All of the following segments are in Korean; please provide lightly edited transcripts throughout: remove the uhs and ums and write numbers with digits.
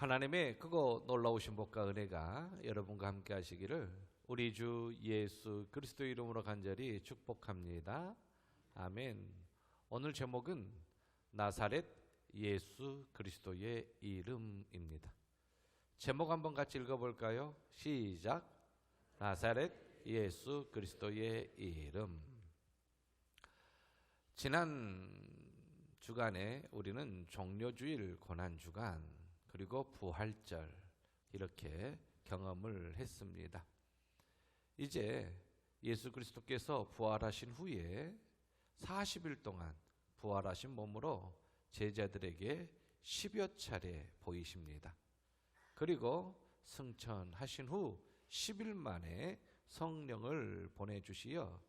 하나님의 크고 놀라우신 복과 은혜가 여러분과 함께 하시기를 우리 주 예수 그리스도 이름으로 간절히 축복합니다. 아멘. 오늘 제목은 나사렛 예수 그리스도의 이름입니다. 제목 한번 같이 읽어볼까요? 시작. 나사렛 예수 그리스도의 이름. 지난 주간에 우리는 종려주일 고난주간 그리고 부활절 이렇게 경험을 했습니다. 이제 예수 그리스도께서 부활하신 후에 40일 동안 부활하신 몸으로 제자들에게 10여 차례 보이십니다. 그리고 승천하신 후 10일 만에 성령을 보내주시어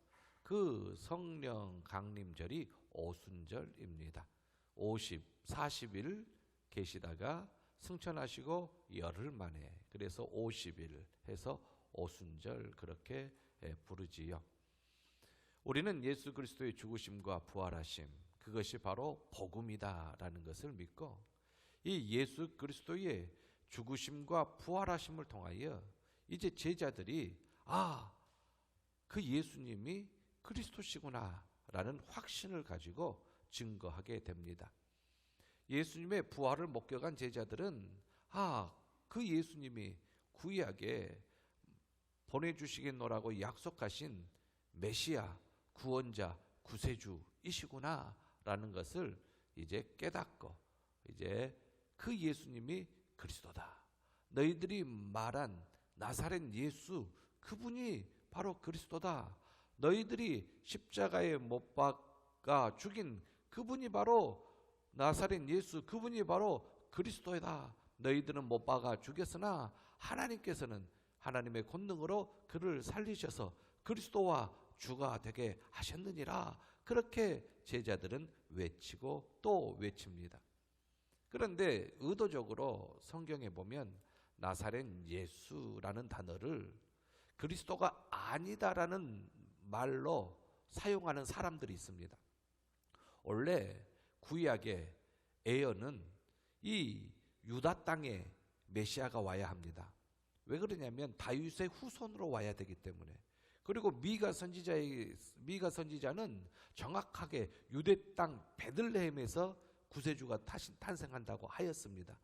그 성령 강림절이 오순절입니다. 40일 계시다가 승천하시고 열흘 만에, 그래서 50일 해서 오순절 그렇게 부르지요. 우리는 예수 그리스도의 죽으심과 부활하심, 그것이 바로 복음이다라는 것을 믿고 이 예수 그리스도의 죽으심과 부활하심을 통하여 이제 제자들이 그 예수님이 그리스도시구나 라는 확신을 가지고 증거하게 됩니다. 예수님의 부활을 목격한 제자들은 그 예수님이 구약에 보내주시겠노라고 약속하신 메시아, 구원자, 구세주이시구나 라는 것을 이제 깨닫고 이제 그 예수님이 그리스도다. 너희들이 말한 나사렛 예수, 그분이 바로 그리스도다. 너희들이 십자가에 못 박아 죽인 그분이 바로 나사렛 예수, 그분이 바로 그리스도이다. 너희들은 못 박아 죽였으나 하나님께서는 하나님의 권능으로 그를 살리셔서 그리스도와 주가 되게 하셨느니라. 그렇게 제자들은 외치고 또 외칩니다. 그런데 의도적으로 성경에 보면 나사렛 예수라는 단어를 그리스도가 아니다라는 말로 사용하는 사람들이 있습니다. 원래 구약의 예언은 이 유다 땅에 메시아가 와야 합니다. 왜 그러냐면 다윗의 후손으로 와야 되기 때문에. 그리고 미가 선지자는 정확하게 유대 땅 베들레헴에서 구세주가 탄생한다고 하였습니다.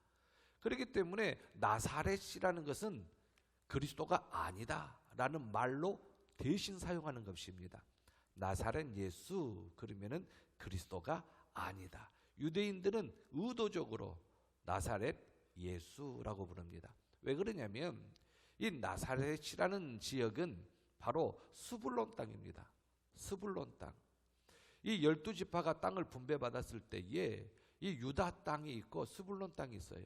그렇기 때문에 나사렛이라는 것은 그리스도가 아니다라는 말로 대신 사용하는 것입니다. 나사렛 예수 그러면은 그리스도가 아니다. 유대인들은 의도적으로 나사렛 예수라고 부릅니다. 왜 그러냐면 이 나사렛이라는 지역은 바로 스불론 땅입니다. 스불론 땅. 이 12지파가 땅을 분배받았을 때에 이 유다 땅이 있고 스불론 땅이 있어요.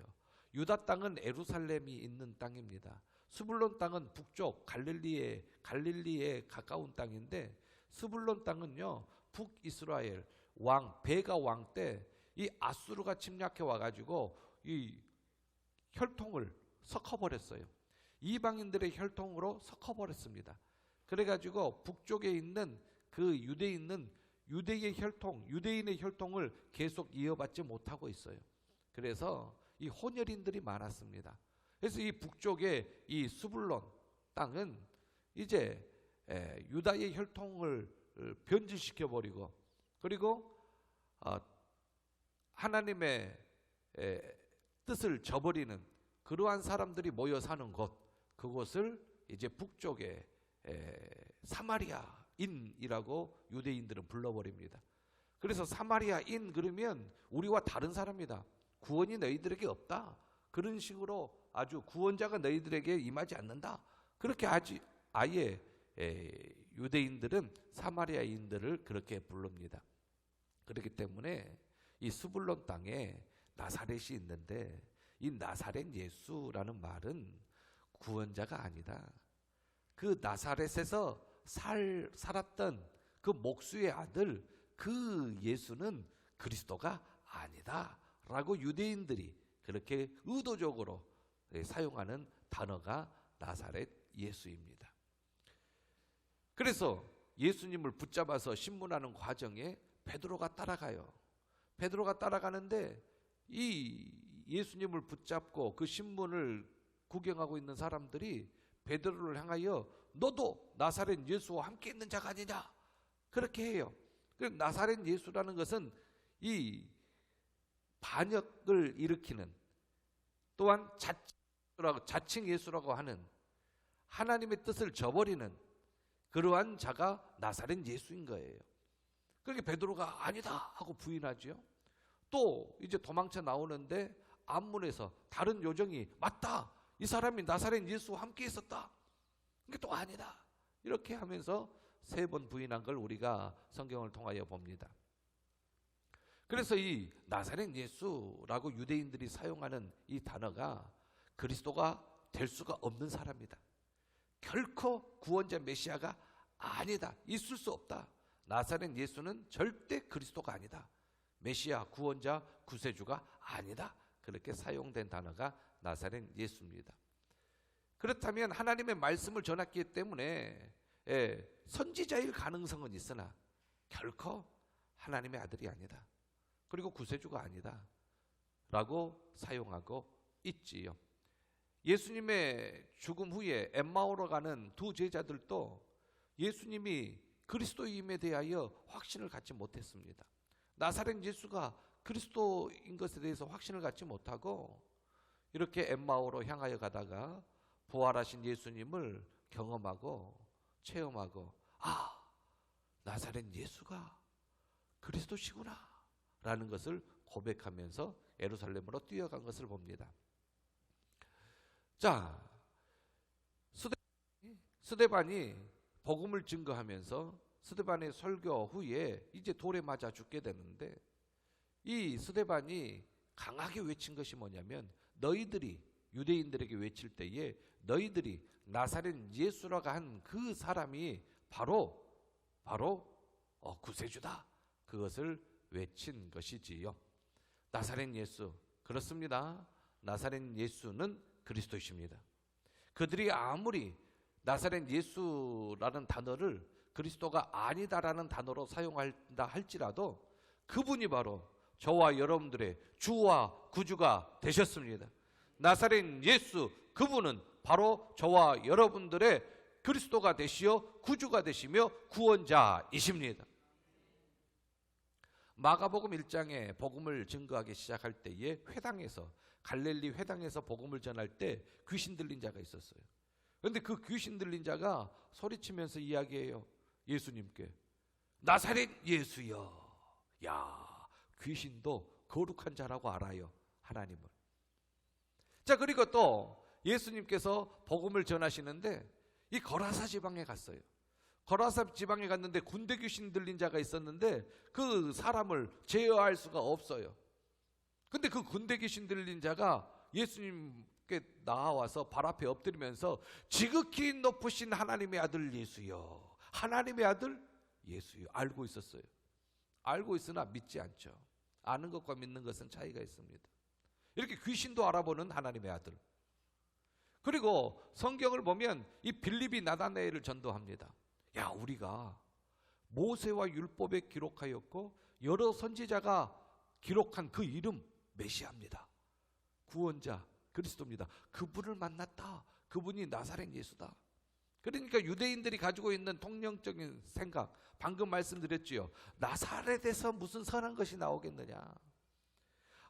유다 땅은 예루살렘이 있는 땅입니다. 스불론 땅은 북쪽 갈릴리에 가까운 땅인데 스불론 땅은요 북이스라엘 왕 베가 왕 때 이 아수르가 침략해 와가지고 이 혈통을 섞어버렸어요. 이방인들의 혈통으로 섞어버렸습니다. 그래가지고 북쪽에 있는 그 유대의 혈통, 유대인의 혈통을 계속 이어받지 못하고 있어요. 그래서 이 혼혈인들이 많았습니다. 그래서 이 북쪽의 이 스불론 땅은 이제 유다의 혈통을 변질시켜 버리고 그리고 하나님의 뜻을 저버리는 그러한 사람들이 모여 사는 곳, 그곳을 이제 북쪽의 사마리아인이라고 유대인들은 불러버립니다. 그래서 사마리아인 그러면 우리와 다른 사람이다. 구원이 너희들에게 없다. 그런 식으로 아주 구원자가 너희들에게 임하지 않는다. 그렇게 아예 유대인들은 사마리아인들을 그렇게 부릅니다. 그렇기 때문에 이 스불론 땅에 나사렛이 있는데 이 나사렛 예수라는 말은 구원자가 아니다. 그 나사렛에서 살았던 그 목수의 아들 그 예수는 그리스도가 아니다 라고 유대인들이 그렇게 의도적으로 사용하는 단어가 나사렛 예수입니다. 그래서 예수님을 붙잡아서 신문하는 과정에 베드로가 따라가요. 베드로가 따라가는데 이 예수님을 붙잡고 그 신문을 구경하고 있는 사람들이 베드로를 향하여 너도 나사렛 예수와 함께 있는 자가 아니냐 그렇게 해요. 나사렛 예수라는 것은 이 반역을 일으키는, 또한 자칭 예수라고 하는, 하나님의 뜻을 저버리는 그러한 자가 나사렛 예수인 거예요. 그렇게 베드로가 아니다 하고 부인하죠. 또 이제 도망쳐 나오는데 앞문에서 다른 요정이 맞다, 이 사람이 나사렛 예수와 함께 있었다, 이게 또 아니다, 이렇게 하면서 3번 부인한 걸 우리가 성경을 통하여 봅니다. 그래서 이 나사렛 예수라고 유대인들이 사용하는 이 단어가 그리스도가 될 수가 없는 사람이다, 결코 구원자 메시아가 아니다, 있을 수 없다, 나사렛 예수는 절대 그리스도가 아니다, 메시아 구원자 구세주가 아니다, 그렇게 사용된 단어가 나사렛 예수입니다. 그렇다면 하나님의 말씀을 전했기 때문에 선지자일 가능성은 있으나 결코 하나님의 아들이 아니다, 그리고 구세주가 아니다 라고 사용하고 있지요. 예수님의 죽음 후에 엠마오로 가는 2 제자들도 예수님이 그리스도임에 대하여 확신을 갖지 못했습니다. 나사렛 예수가 그리스도인 것에 대해서 확신을 갖지 못하고 이렇게 엠마오로 향하여 가다가 부활하신 예수님을 경험하고 체험하고, 아, 나사렛 예수가 그리스도시구나 라는 것을 고백하면서 예루살렘으로 뛰어간 것을 봅니다. 자, 스데반이 복음을 증거하면서 스데반의 설교 후에 이제 돌에 맞아 죽게 되는데, 이 스데반이 강하게 외친 것이 뭐냐면, 너희들이 유대인들에게 외칠 때에 너희들이 나사렛 예수라고 한 그 사람이 바로 구세주다, 그것을 외친 것이지요. 나사렛 예수, 그렇습니다. 나사렛 예수는 그리스도이십니다. 그들이 아무리 나사렛 예수라는 단어를 그리스도가 아니다라는 단어로 사용한다 할지라도 그분이 바로 저와 여러분들의 주와 구주가 되셨습니다. 나사렛 예수, 그분은 바로 저와 여러분들의 그리스도가 되시어 구주가 되시며 구원자이십니다. 마가복음 1장에 복음을 증거하기 시작할 때에 회당에서, 갈릴리 회당에서 복음을 전할 때 귀신 들린 자가 있었어요. 그런데 그 귀신 들린 자가 소리치면서 이야기해요. 예수님께, 나사렛 예수여. 야, 귀신도 거룩한 자라고 알아요, 하나님을. 자, 그리고 또 예수님께서 복음을 전하시는데 이 거라사 지방에 갔어요. 거라사 지방에 갔는데 군대 귀신 들린 자가 있었는데 그 사람을 제어할 수가 없어요. 근데 그 군대 귀신 들린 자가 예수님께 나와서 발 앞에 엎드리면서 지극히 높으신 하나님의 아들 예수여, 하나님의 아들 예수여, 알고 있었어요. 알고 있으나 믿지 않죠. 아는 것과 믿는 것은 차이가 있습니다. 이렇게 귀신도 알아보는 하나님의 아들. 그리고 성경을 보면 이 빌립이 나다나엘을 전도합니다. 야, 우리가 모세와 율법에 기록하였고 여러 선지자가 기록한 그 이름 메시아입니다. 구원자 그리스도입니다. 그분을 만났다. 그분이 나사렛 예수다. 그러니까 유대인들이 가지고 있는 통념적인 생각, 방금 말씀드렸지요. 나사렛에서 무슨 선한 것이 나오겠느냐.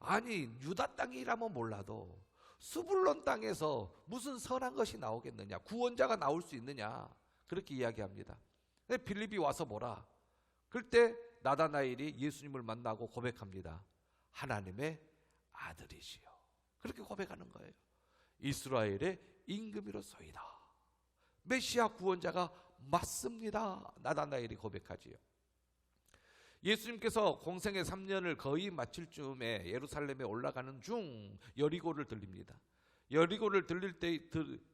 아니, 유다 땅이라면 몰라도 스불론 땅에서 무슨 선한 것이 나오겠느냐, 구원자가 나올 수 있느냐, 그렇게 이야기합니다. 빌립이 와서 뭐라? 그때 나다나엘이 예수님을 만나고 고백합니다. 하나님의 아들이시여. 그렇게 고백하는 거예요. 이스라엘의 임금이로소이다. 메시아 구원자가 맞습니다. 나다나엘이 고백하지요. 예수님께서 공생의 3년을 거의 마칠 즈음에 예루살렘에 올라가는 중 여리고를 들립니다. 여리고를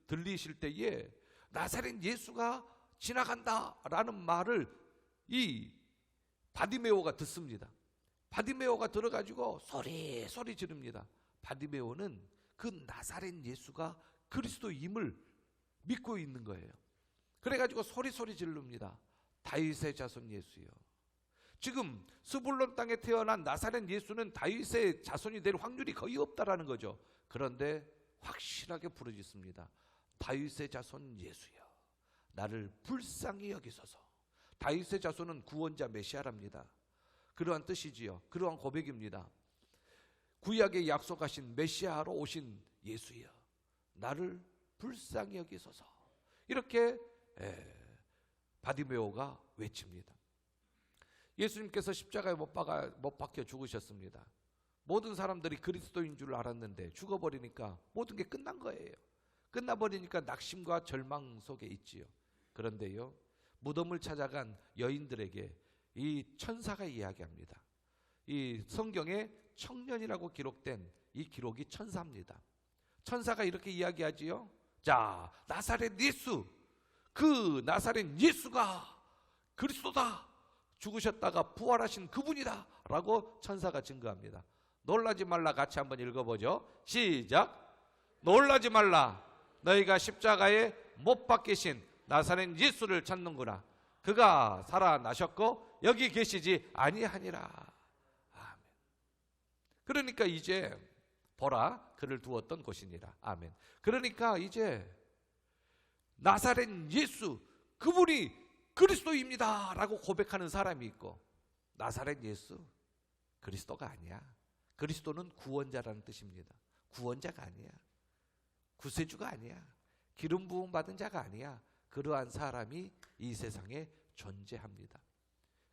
들리실 때에 나사렛 예수가 지나간다라는 말을 이 바디메오가 듣습니다. 바디메오가 들어가지고 소리 지릅니다. 바디메오는 그 나사렛 예수가 그리스도임을 믿고 있는 거예요. 그래가지고 소리 지릅니다. 다윗의 자손 예수여, 지금 스불론 땅에 태어난 나사렛 예수는 다윗의 자손이 될 확률이 거의 없다라는 거죠. 그런데 확실하게 부르짖습니다. 다윗의 자손 예수여, 나를 불쌍히 여기소서. 다윗의 자손은 구원자 메시아랍니다. 그러한 뜻이지요. 그러한 고백입니다. 구약에 약속하신 메시아로 오신 예수여, 나를 불쌍히 여기소서. 이렇게 바디메오가 외칩니다. 예수님께서 십자가에 못 박혀 죽으셨습니다. 모든 사람들이 그리스도인 줄 알았는데 죽어버리니까 모든 게 끝난 거예요. 끝나버리니까 낙심과 절망 속에 있지요. 그런데요, 무덤을 찾아간 여인들에게 이 천사가 이야기합니다. 이 성경에 청년이라고 기록된 이 기록이 천사입니다. 천사가 이렇게 이야기하지요. 자, 나사렛 예수, 그 나사렛 예수가 그리스도다, 죽으셨다가 부활하신 그분이다 라고 천사가 증거합니다. 놀라지 말라. 같이 한번 읽어보죠. 시작. 놀라지 말라. 너희가 십자가에 못 박히신 나사렛 예수를 찾는구나. 그가 살아나셨고 여기 계시지 아니하니라. 아멘. 그러니까 이제 보라, 그를 두었던 곳이니라. 아멘. 그러니까 이제 나사렛 예수, 그분이 그리스도입니다 라고 고백하는 사람이 있고, 나사렛 예수 그리스도가 아니야. 그리스도는 구원자라는 뜻입니다. 구원자가 아니야. 구세주가 아니야. 기름 부음 받은 자가 아니야. 그러한 사람이 이 세상에 존재합니다.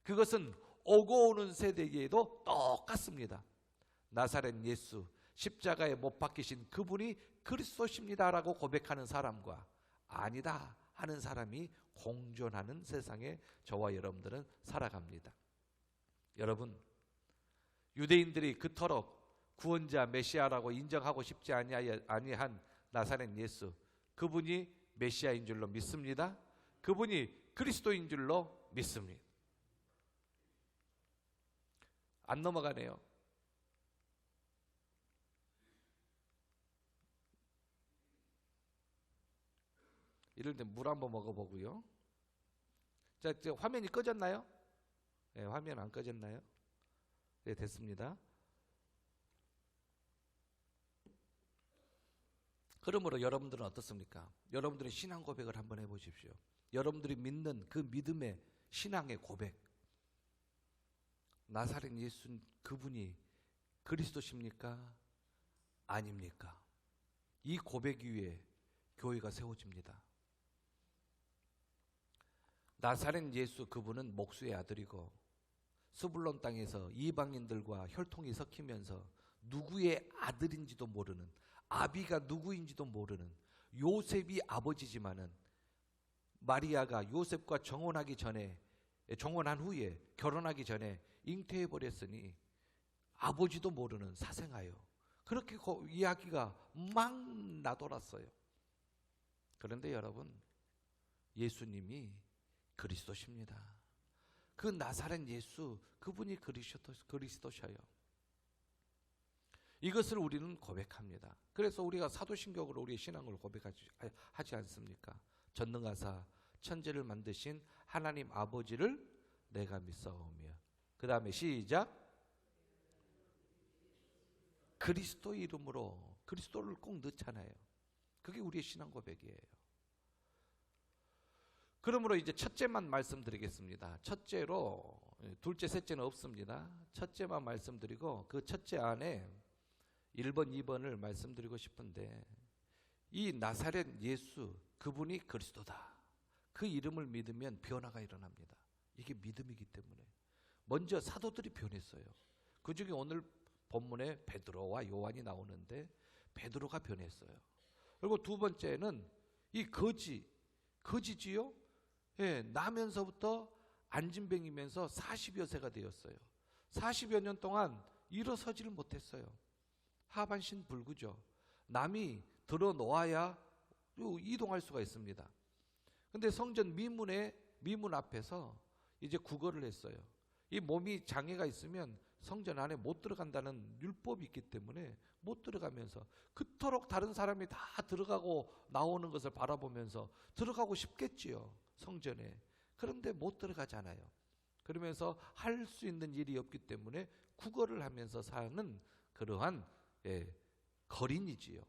그것은 오고 오는 세대에도 똑같습니다. 나사렛 예수, 십자가에 못 박히신 그분이 그리스도십니다 라고 고백하는 사람과 아니다 하는 사람이 공존하는 세상에 저와 여러분들은 살아갑니다. 여러분, 유대인들이 그토록 구원자 메시아라고 인정하고 싶지 아니한 나사렛 예수, 그분이 메시아인 줄로 믿습니다. 그분이 그리스도인 줄로 믿습니다. 안 넘어가네요. 이럴 때 물 한번 먹어보고요. 자, 화면이 꺼졌나요? 네, 화면 안 꺼졌나요? 네, 됐습니다. 그러므로 여러분들은 어떻습니까? 여러분들의 신앙 고백을 한번 해보십시오. 여러분들이 믿는 그 믿음의 신앙의 고백. 나사렛 예수 그분이 그리스도십니까? 아닙니까? 이 고백 위에 교회가 세워집니다. 나사렛 예수 그분은 목수의 아들이고 스불론 땅에서 이방인들과 혈통이 섞이면서 누구의 아들인지도 모르는, 아비가 누구인지도 모르는 요셉이 아버지지만은 마리아가 요셉과 정혼한 후에 결혼하기 전에 잉태해버렸으니 아버지도 모르는 사생아요. 그렇게 이야기가 막 나돌았어요. 그런데 여러분, 예수님이 그리스도십니다. 그 나사렛 예수, 그분이 그리스도셔요. 이것을 우리는 고백합니다. 그래서 우리가 사도신경으로 우리의 신앙을 고백하지 않습니까? 전능하사 천지를 만드신 하나님 아버지를 내가 믿사오며, 그 다음에 시작, 그리스도 이름으로, 그리스도를 꼭 넣잖아요. 그게 우리의 신앙 고백이에요. 그러므로 이제 첫째만 말씀드리겠습니다. 첫째로, 둘째, 셋째는 없습니다. 첫째만 말씀드리고 그 첫째 안에 1번, 2번을 말씀드리고 싶은데, 이 나사렛 예수, 그분이 그리스도다. 그 이름을 믿으면 변화가 일어납니다. 이게 믿음이기 때문에. 먼저 사도들이 변했어요. 그 중에 오늘 본문에 베드로와 요한이 나오는데 베드로가 변했어요. 그리고 두 번째는 이 거지지요? 예, 나면서부터 안진뱅이면서 40여 세가 되었어요. 40여 년 동안 일어서지를 못했어요. 하반신 불구죠. 남이 들어놓아야 이동할 수가 있습니다. 근데 성전 미문 앞에서 이제 구걸을 했어요. 이 몸이 장애가 있으면 성전 안에 못 들어간다는 율법이 있기 때문에 못 들어가면서 그토록 다른 사람이 다 들어가고 나오는 것을 바라보면서 들어가고 싶겠지요, 성전에. 그런데 못 들어가잖아요. 그러면서 할 수 있는 일이 없기 때문에 구걸을 하면서 사는 그러한 거린이지요.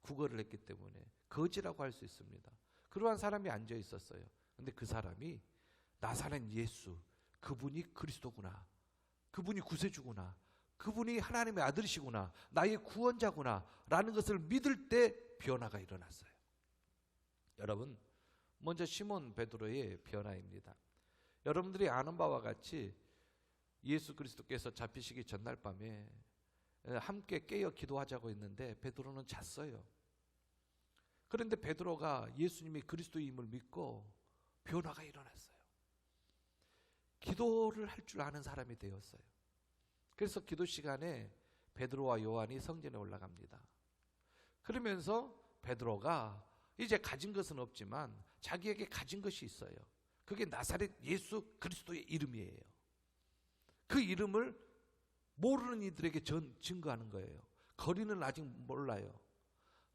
구걸을 했기 때문에 거지라고 할 수 있습니다. 그러한 사람이 앉아 있었어요. 근데 그 사람이 나사렛 예수, 그분이 그리스도구나, 그분이 구세주구나, 그분이 하나님의 아들이시구나, 나의 구원자구나 라는 것을 믿을 때 변화가 일어났어요. 여러분, 먼저 시몬 베드로의 변화입니다. 여러분들이 아는 바와 같이 예수 그리스도께서 잡히시기 전날 밤에 함께 깨어 기도하자고 했는데 베드로는 잤어요. 그런데 베드로가 예수님이 그리스도임을 믿고 변화가 일어났어요. 기도를 할 줄 아는 사람이 되었어요. 그래서 기도 시간에 베드로와 요한이 성전에 올라갑니다. 그러면서 베드로가 이제 가진 것은 없지만 자기에게 가진 것이 있어요. 그게 나사렛 예수 그리스도의 이름이에요. 그 이름을 모르는 이들에게 증거하는 거예요. 거리는 아직 몰라요.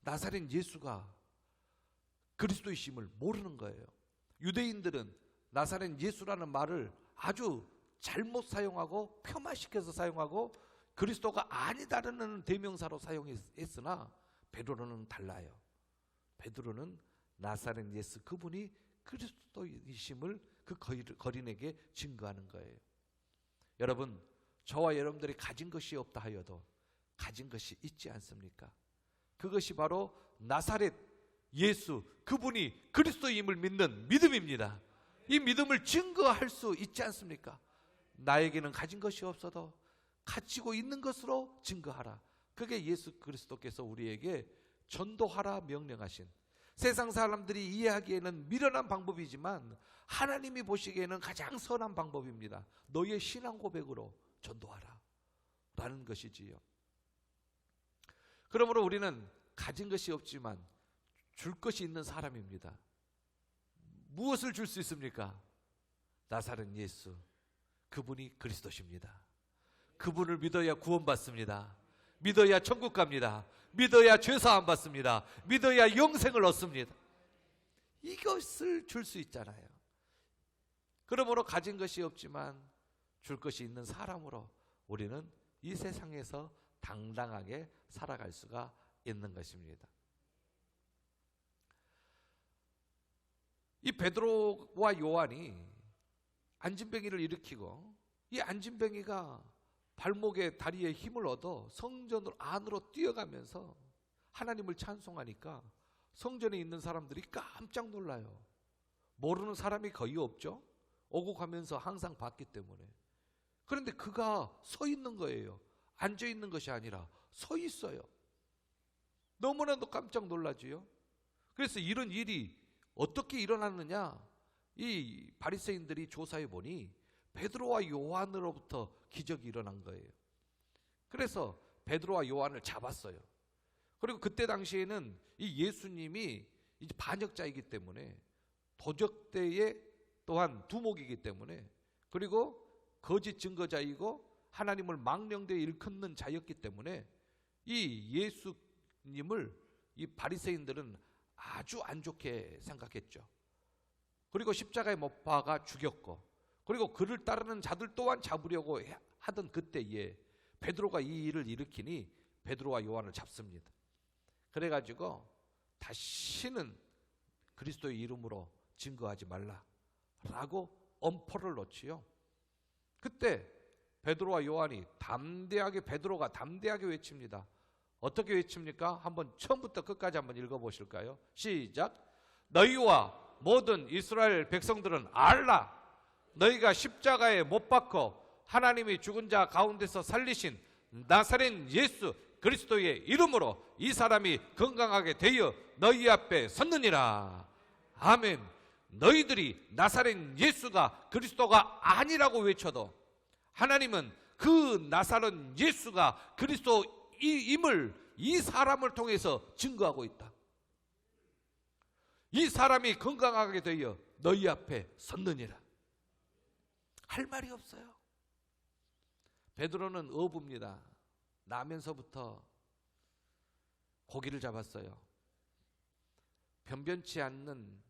나사렛 예수가 그리스도이심을 모르는 거예요. 유대인들은 나사렛 예수라는 말을 아주 잘못 사용하고 폄하시켜서 사용하고 그리스도가 아니다라는 대명사로 사용했으나 베드로는 달라요. 베드로는 나사렛 예수 그분이 그리스도이심을 그 거린에게 증거하는 거예요. 여러분, 저와 여러분들이 가진 것이 없다 하여도 가진 것이 있지 않습니까? 그것이 바로 나사렛 예수 그분이 그리스도임을 믿는 믿음입니다. 이 믿음을 증거할 수 있지 않습니까? 나에게는 가진 것이 없어도 가지고 있는 것으로 증거하라. 그게 예수 그리스도께서 우리에게 전도하라 명령하신, 세상 사람들이 이해하기에는 미련한 방법이지만 하나님이 보시기에는 가장 선한 방법입니다. 너의 신앙 고백으로 전도하라 라는 것이지요. 그러므로 우리는 가진 것이 없지만 줄 것이 있는 사람입니다. 무엇을 줄 수 있습니까? 나사렛 예수 그분이 그리스도십니다. 그분을 믿어야 구원받습니다. 믿어야 천국 갑니다. 믿어야 죄사함 받습니다. 믿어야 영생을 얻습니다. 이것을 줄 수 있잖아요. 그러므로 가진 것이 없지만 줄 것이 있는 사람으로 우리는 이 세상에서 당당하게 살아갈 수가 있는 것입니다. 이 베드로와 요한이 안진뱅이를 일으키고 이 안진뱅이가 발목에 다리에 힘을 얻어 성전 안으로 뛰어가면서 하나님을 찬송하니까 성전에 있는 사람들이 깜짝 놀라요. 모르는 사람이 거의 없죠. 오고 가면서 항상 봤기 때문에. 그런데 그가 서 있는 거예요. 앉아 있는 것이 아니라 서 있어요. 너무나도 깜짝 놀라지요. 그래서 이런 일이 어떻게 일어났느냐, 이 바리새인들이 조사해 보니 베드로와 요한으로부터 기적이 일어난 거예요. 그래서 베드로와 요한을 잡았어요. 그리고 그때 당시에는 이 예수님이 이제 반역자이기 때문에 도적대의 또한 두목이기 때문에, 그리고 거짓 증거자이고 하나님을 망령되이 일컫는 자였기 때문에 이 예수님을 이 바리새인들은 아주 안 좋게 생각했죠. 그리고 십자가에 못 박아 죽였고, 그리고 그를 따르는 자들 또한 잡으려고 하던 그때에 베드로가 이 일을 일으키니 베드로와 요한을 잡습니다. 그래가지고 다시는 그리스도의 이름으로 증거하지 말라라고 엄포를 놓지요. 그때 베드로와 요한이 베드로가 담대하게 외칩니다. 어떻게 외칩니까? 한번 처음부터 끝까지 한번 읽어보실까요? 시작. 너희와 모든 이스라엘 백성들은 알라. 너희가 십자가에 못 박혀 하나님이 죽은 자 가운데서 살리신 나사렛 예수 그리스도의 이름으로 이 사람이 건강하게 되어 너희 앞에 섰느니라. 아멘. 너희들이 나사렛 예수가 그리스도가 아니라고 외쳐도 하나님은 그 나사렛 예수가 그리스도임을 이 사람을 통해서 증거하고 있다. 이 사람이 건강하게 되어 너희 앞에 섰느니라. 할 말이 없어요. 베드로는 어부입니다. 나면서부터 고기를 잡았어요. 변변치 않는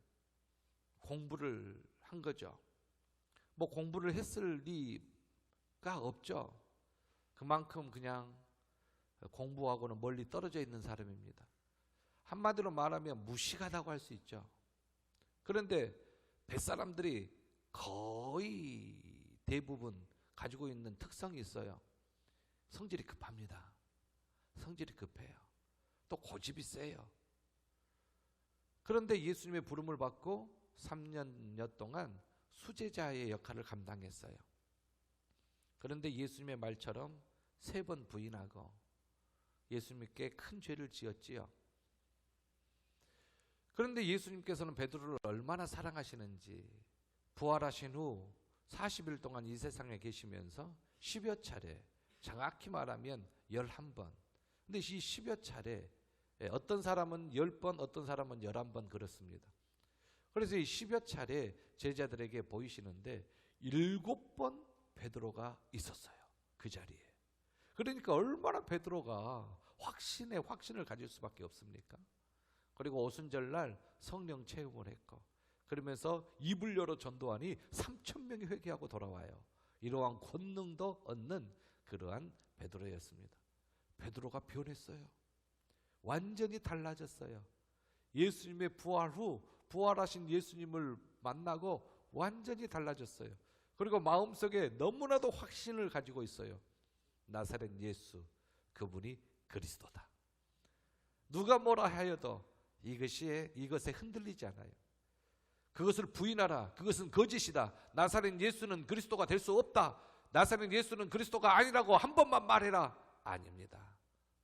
공부를 한 거죠. 뭐 공부를 했을 리가 없죠. 그만큼 그냥 공부하고는 멀리 떨어져 있는 사람입니다. 한마디로 말하면 무식하다고 할 수 있죠. 그런데 뱃사람들이 거의 대부분 가지고 있는 특성이 있어요. 성질이 급합니다. 성질이 급해요. 또 고집이 세요. 그런데 예수님의 부름을 받고 3년여 동안 수제자의 역할을 감당했어요. 그런데 예수님의 말처럼 3번 부인하고 예수님께 큰 죄를 지었지요. 그런데 예수님께서는 베드로를 얼마나 사랑하시는지 부활하신 후 40일 동안 이 세상에 계시면서 10여 차례, 정확히 말하면 11번, 근데 이 10여 차례, 어떤 사람은 10번, 어떤 사람은 11번 그렇습니다. 그래서 이 10여 차례 제자들에게 보이시는데 7번 베드로가 있었어요. 그 자리에. 그러니까 얼마나 베드로가 확신을 가질 수밖에 없습니까? 그리고 오순절날 성령 체험을 했고, 그러면서 입을 열어 전도하니 3,000명이 회개하고 돌아와요. 이러한 권능도 얻는 그러한 베드로였습니다. 베드로가 변했어요. 완전히 달라졌어요. 예수님의 부활 후 부활하신 예수님을 만나고 완전히 달라졌어요. 그리고 마음속에 너무나도 확신을 가지고 있어요. 나사렛 예수, 그분이 그리스도다. 누가 뭐라 하여도 이것에 흔들리지 않아요. 그것을 부인하라. 그것은 거짓이다. 나사렛 예수는 그리스도가 될 수 없다. 나사렛 예수는 그리스도가 아니라고 한 번만 말해라. 아닙니다.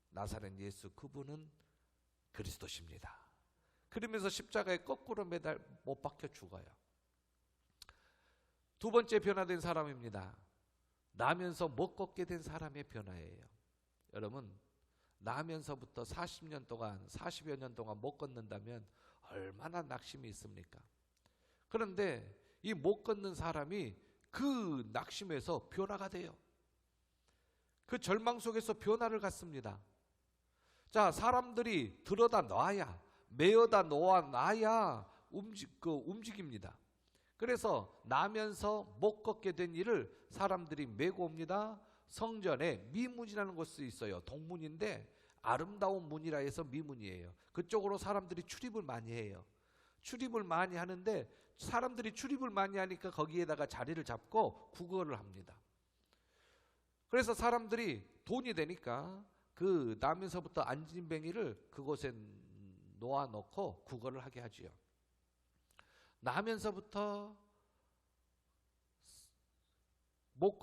나사렛 예수 그분은 그리스도십니다. 그러면서 십자가에 거꾸로 못 박혀 죽어요. 두 번째 변화된 사람입니다. 나면서 못 걷게 된 사람의 변화예요. 여러분, 나면서부터 40년 동안 40여 년 동안 못 걷는다면 얼마나 낙심이 있습니까? 그런데 이 못 걷는 사람이 그 낙심에서 변화가 돼요. 그 절망 속에서 변화를 갖습니다. 자, 사람들이 들어다 놔야, 메어다 놓아놔야 움직입니다. 그래서 나면서 못 걷게 된 일을 사람들이 메고 옵니다. 성전에 미문이라는 곳이 있어요. 동문인데 아름다운 문이라 해서 미문이에요. 그쪽으로 사람들이 출입을 많이 해요. 출입을 많이 하는데 사람들이 출입을 많이 하니까 거기에다가 자리를 잡고 구걸을 합니다. 그래서 사람들이 돈이 되니까 그 나면서부터 안진뱅이를 그곳에 놓아놓고 구걸을 하게 하지요. 나면서부터 못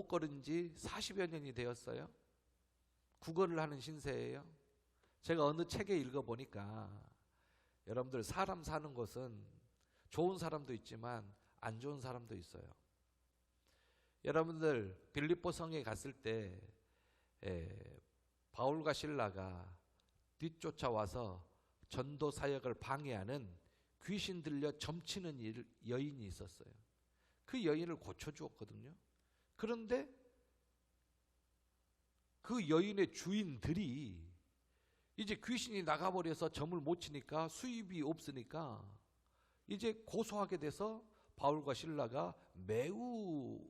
걸은 지 40여 년이 되었어요. 구걸을 하는 신세예요. 제가 어느 책에 읽어보니까 여러분들 사람 사는 곳은 좋은 사람도 있지만 안 좋은 사람도 있어요. 여러분들 빌립보 성에 갔을 때 바울과 실라가 뒤쫓아와서 전도 사역을 방해하는 귀신 들려 점치는 여인이 있었어요. 그 여인을 고쳐주었거든요. 그런데 그 여인의 주인들이 이제 귀신이 나가버려서 점을 못 치니까 수입이 없으니까 이제 고소하게 돼서 바울과 실라가 매우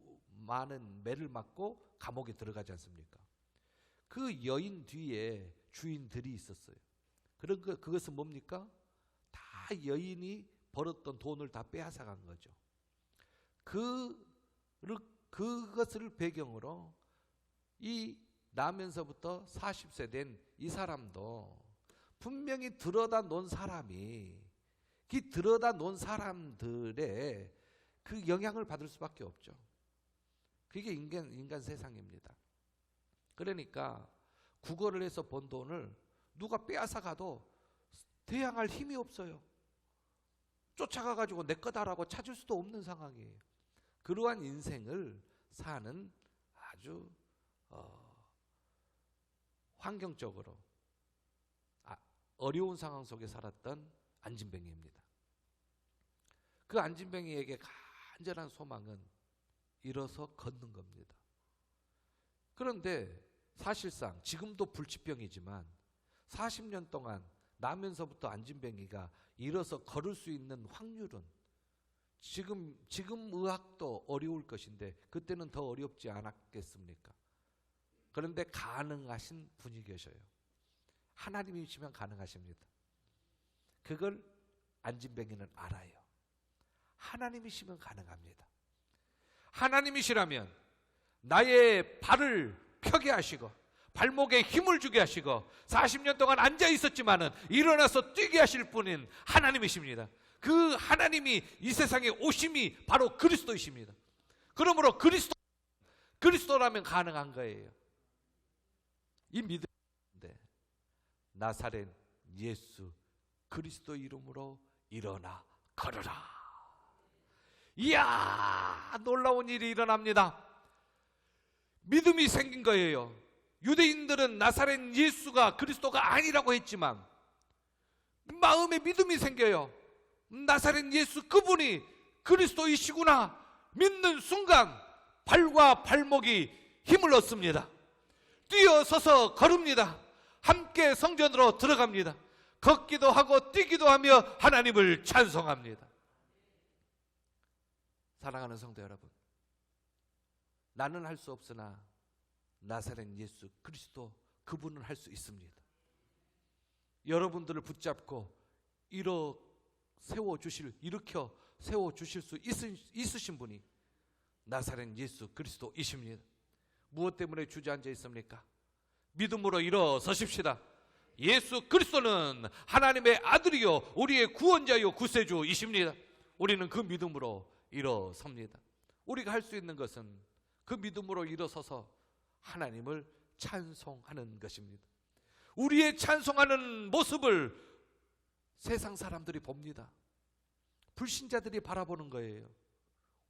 많은 매를 맞고 감옥에 들어가지 않습니까? 그 여인 뒤에 주인들이 있었어요. 그것은 뭡니까? 다 여인이 벌었던 돈을 다 빼앗아간 거죠. 그것을 배경으로 이 나면서부터 40세 된 이 사람도 분명히 들어다 놓은 사람이 그 들어다 놓은 사람들의 그 영향을 받을 수밖에 없죠. 그게 인간 세상입니다. 그러니까 구걸을 해서 번 돈을 누가 빼앗아 가도 대항할 힘이 없어요. 쫓아가가지고 내 거다라고 찾을 수도 없는 상황이에요. 그러한 인생을 사는 아주 환경적으로 어려운 상황 속에 살았던 안진뱅이입니다. 그 안진뱅이에게 간절한 소망은 일어서 걷는 겁니다. 그런데 사실상 지금도 불치병이지만 40년 동안 나면서부터 안진뱅이가 일어서 걸을 수 있는 확률은 지금 의학도 어려울 것인데 그때는 더 어렵지 않았겠습니까? 그런데 가능하신 분이 계셔요. 하나님이시면 가능하십니다. 그걸 안진뱅이는 알아요. 하나님이시면 가능합니다. 하나님이시라면 나의 발을 펴게 하시고 발목에 힘을 주게 하시고 40년 동안 앉아 있었지만은 일어나서 뛰게 하실 분인 하나님이십니다. 그 하나님이 이 세상에 오심이 바로 그리스도이십니다. 그러므로 그리스도라면 가능한 거예요. 이 믿음인데 나사렛 예수 그리스도 이름으로 일어나 걸어라. 이야, 놀라운 일이 일어납니다. 믿음이 생긴 거예요. 유대인들은 나사렛 예수가 그리스도가 아니라고 했지만 마음에 믿음이 생겨요. 나사렛 예수 그분이 그리스도이시구나 믿는 순간 발과 발목이 힘을 얻습니다. 뛰어서서 걸읍니다. 함께 성전으로 들어갑니다. 걷기도 하고 뛰기도 하며 하나님을 찬송합니다. 사랑하는 성도 여러분, 나는 할 수 없으나 나사렛 예수 그리스도 그분은 할 수 있습니다. 여러분들을 붙잡고 일으켜 세워주실 수 있으신 분이 나사렛 예수 그리스도이십니다. 무엇 때문에 주저앉아 있습니까? 믿음으로 일어서십시다. 예수 그리스도는 하나님의 아들이요 우리의 구원자요 구세주이십니다. 우리는 그 믿음으로 일어섭니다. 우리가 할 수 있는 것은 그 믿음으로 일어서서 하나님을 찬송하는 것입니다. 우리의 찬송하는 모습을 세상 사람들이 봅니다. 불신자들이 바라보는 거예요.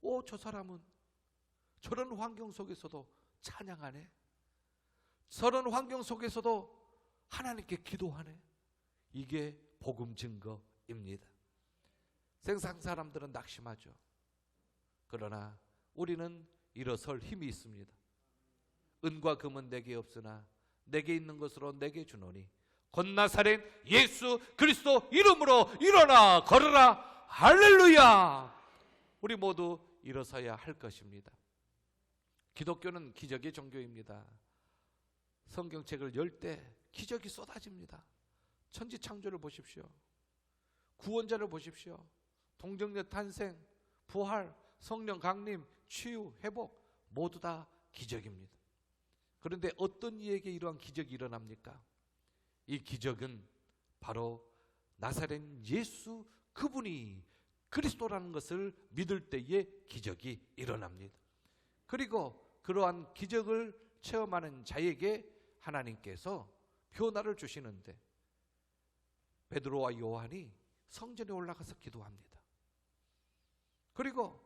오, 저 사람은 저런 환경 속에서도 찬양하네. 저런 환경 속에서도 하나님께 기도하네. 이게 복음 증거입니다. 세상 사람들은 낙심하죠. 그러나 우리는 일어설 힘이 있습니다. 은과 금은 내게 없으나 내게 있는 것으로 내게 주노니 곧 나사렛 예수 그리스도 이름으로 일어나 걸어라. 할렐루야. 우리 모두 일어서야 할 것입니다. 기독교는 기적의 종교입니다. 성경책을 열 때 기적이 쏟아집니다. 천지창조를 보십시오. 구원자를 보십시오. 동정녀 탄생, 부활, 성령 강림, 치유, 회복 모두 다 기적입니다. 그런데 어떤 이에게 이러한 기적이 일어납니까? 이 기적은 바로 나사렛 예수 그분이 그리스도라는 것을 믿을 때에 기적이 일어납니다. 그리고 그러한 기적을 체험하는 자에게 하나님께서 변화를 주시는데 베드로와 요한이 성전에 올라가서 기도합니다. 그리고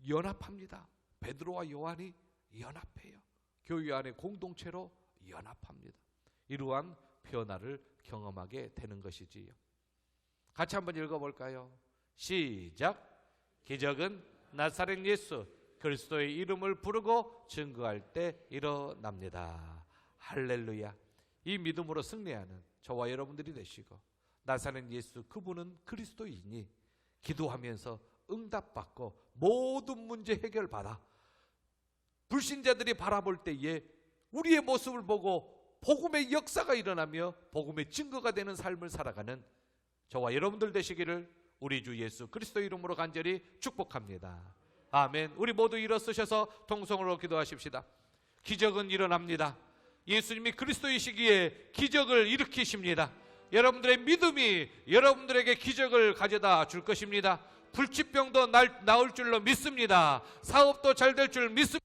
연합합니다. 베드로와 요한이 연합해요. 교회 안에 공동체로 연합합니다. 이러한 변화를 경험하게 되는 것이지요. 같이 한번 읽어볼까요? 시작. 기적은 나사렛 예수 그리스도의 이름을 부르고 증거할 때 일어납니다. 할렐루야. 이 믿음으로 승리하는 저와 여러분들이 되시고 나사렛 예수 그분은 그리스도이니 기도하면서 응답받고 모든 문제 해결받아 불신자들이 바라볼 때에 우리의 모습을 보고 복음의 역사가 일어나며 복음의 증거가 되는 삶을 살아가는 저와 여러분들 되시기를 우리 주 예수 그리스도 이름으로 간절히 축복합니다. 아멘. 우리 모두 일어서셔서 통성으로 기도하십시다. 기적은 일어납니다. 예수님이 그리스도이시기에 기적을 일으키십니다. 여러분들의 믿음이 여러분들에게 기적을 가져다 줄 것입니다. 불치병도 나을 줄로 믿습니다. 사업도 잘 될 줄 믿습니다.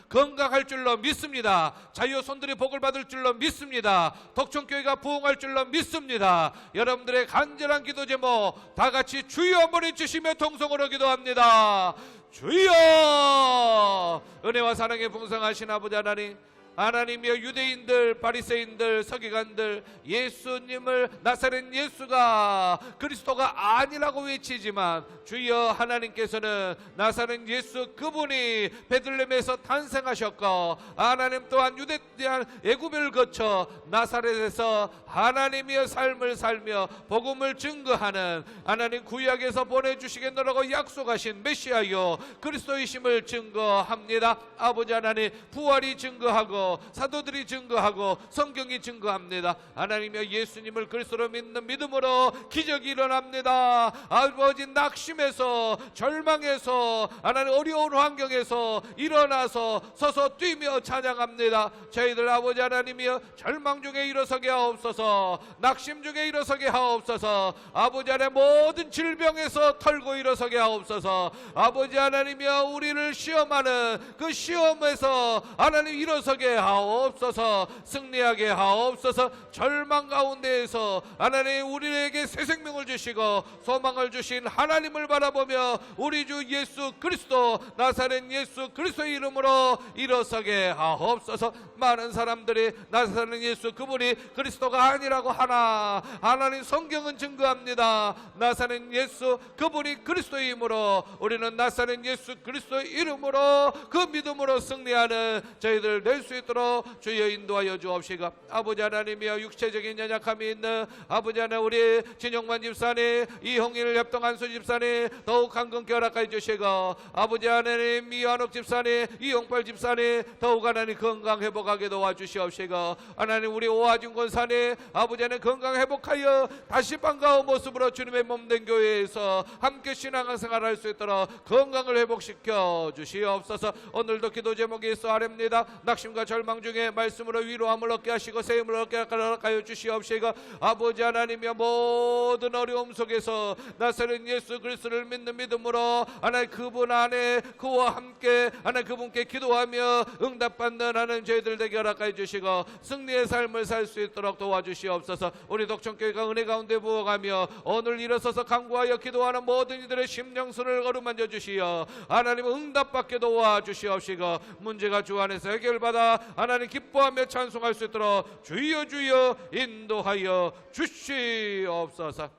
건강할 줄로 믿습니다. 자유손들이 복을 받을 줄로 믿습니다. 덕천교회가 부흥할 줄로 믿습니다. 여러분들의 간절한 기도 제목 다 같이 주여 한번 해주시며 통성으로 기도합니다. 주여. 은혜와 사랑에 풍성하신 아버지 하나님, 하나님이여 유대인들, 바리새인들, 서기관들 예수님을 나사렛 예수가 그리스도가 아니라고 외치지만 주여 하나님께서는 나사렛 예수 그분이 베들레헴에서 탄생하셨고 하나님 또한 유대한 애굽을 거쳐 나사렛에서 하나님의 삶을 살며 복음을 증거하는 하나님 구약에서 보내주시겠노라고 약속하신 메시아여 그리스도이심을 증거합니다. 아버지 하나님 부활이 증거하고 사도들이 증거하고 성경이 증거합니다. 하나님이여 예수님을 그리스도로 믿는 믿음으로 기적이 일어납니다. 아버지 낙심해서 절망해서 하나님 어려운 환경에서 일어나서 서서 뛰며 찬양합니다. 저희들 아버지 하나님이여 절망 중에 일어서게 하옵소서, 낙심 중에 일어서게 하옵소서, 아버지 하나님 모든 질병에서 털고 일어서게 하옵소서, 아버지 하나님이여 우리를 시험하는 그 시험에서 하나님 일어서게 하옵소서, 승리하게 하옵소서. 절망 가운데에서 하나님 우리에게 새 생명을 주시고 소망을 주신 하나님을 바라보며 우리 주 예수 그리스도 나사렛 예수 그리스도의 이름으로 일어서게 하옵소서. 많은 사람들이 나사렛 예수 그분이 그리스도가 아니라고 하나 하나님 성경은 증거합니다. 나사렛 예수 그분이 그리스도의 이름으로 우리는 나사렛 예수 그리스도의 이름으로 그 믿음으로 승리하는 저희들 될 수 있도록 주여 인도하여 주옵시고, 아버지 하나님이여 육체적인 연약함이 있는 아버지 하나님 우리 진영만 집사님, 이홍일 협동한수 집사님 더욱 강건케 허락하여 주시고, 아버지 하나님 이한옥 집사님, 이용팔 집사님 더욱 하나님 건강 회복하게 도와주시옵시고, 하나님 우리 오하준 권사님 아버지 하나님 건강 회복하여 다시 반가운 모습으로 주님의 몸된 교회에서 함께 신앙생활할 수 있도록 건강을 회복시켜 주시옵소서. 오늘도 기도 제목이 있어 아렵니다. 낙심과 절망 중에 말씀으로 위로함을 얻게 하시고 세임을 얻게 하여 주시옵시고, 아버지 하나님의 모든 어려움 속에서 나사렛 예수 그리스도를 믿는 믿음으로 하나님 그분 안에 그와 함께 하나님 그분께 기도하며 응답받는 하나님 저희들 되게 허락하여 주시고 승리의 삶을 살 수 있도록 도와주시옵소서. 우리 독천교회가 은혜 가운데 부어가며 오늘 일어서서 간구하여 기도하는 모든 이들의 심령수를 어루만져 주시어 하나님 응답받게 도와주시옵시고, 문제가 주 안에서 해결받아 하나님 기뻐하며 찬송할 수 있도록 주여 주여 인도하여 주시옵소서.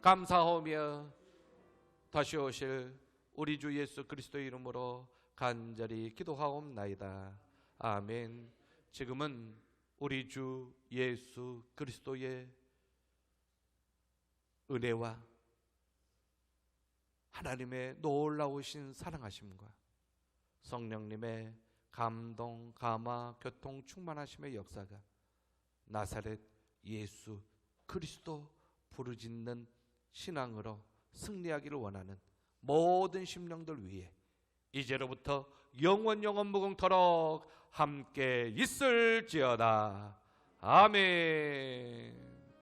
감사하며 다시 오실 우리 주 예수 그리스도의 이름으로 간절히 기도하옵나이다. 아멘. 지금은 우리 주 예수 그리스도의 은혜와 하나님의 놀라우신 사랑하심과 성령님의 감동, 감화, 교통, 충만하심의 역사가 나사렛 예수 그리스도 부르짖는 신앙으로 승리하기를 원하는 모든 심령들 위해 이제로부터 영원 무궁토록 함께 있을지어다. 아멘.